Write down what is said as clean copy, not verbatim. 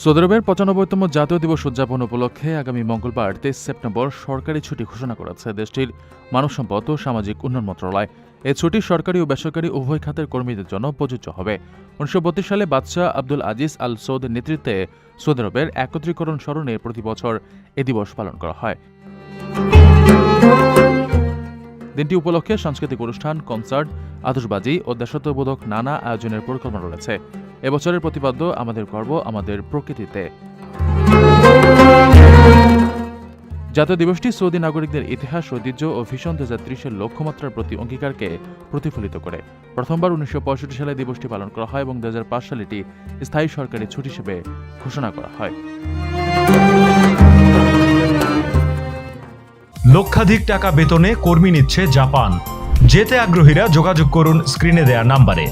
Saudi আরবের ৯৫তম জাতীয় দিবস উদযাপন উপলক্ষে আগামী মঙ্গলবার ২৩ সেপ্টেম্বর সরকারি ছুটি ঘোষণা করেছে দেশটির মানব সম্পদ ও সামাজিক উন্নয়ন মন্ত্রণালয়। এই ছুটি সরকারি ও বেসরকারি উভয় খাতের কর্মীদের জন্য প্রযোজ্য হবে। ১৯৩২ সালে বাদশাহ আব্দুল আজিজ আল সৌদের নেতৃত্বে সৌদি আরবের একত্রীকরণ স্মরণে প্রতি বছর এ দিবস পালন করা হয়। দিনটি উপলক্ষে সাংস্কৃতিক অনুষ্ঠান, কনসার্ট, আতশবাজি ও দেশাত্মবোধক নানা আয়োজনের পরিকল্পনা রয়েছে। এবছরের প্রতিপাদ্য আমাদের গর্ব আমাদের প্রকৃতিতে। জাতীয় দিবসটি সৌদি নাগরিকদের ইতিহাস, ঐতিহ্য ও ভিশন ২০৩০-এর লক্ষ্যমাত্রার প্রতি অঙ্গীকারকে প্রতিফলিত করে। প্রথমবার ১৯৬৫ সালে দিবসটি পালন করা হয় এবং ২০০৫ সালে এটি স্থায়ী সরকারি ছুটি হিসেবে ঘোষণা করা হয়। লক্ষাধিক টাকা বেতনে কর্মী নিচ্ছে জাপান। যেতে আগ্রহীরা যোগাযোগ করুন স্ক্রিনে দেয়া নাম্বারে।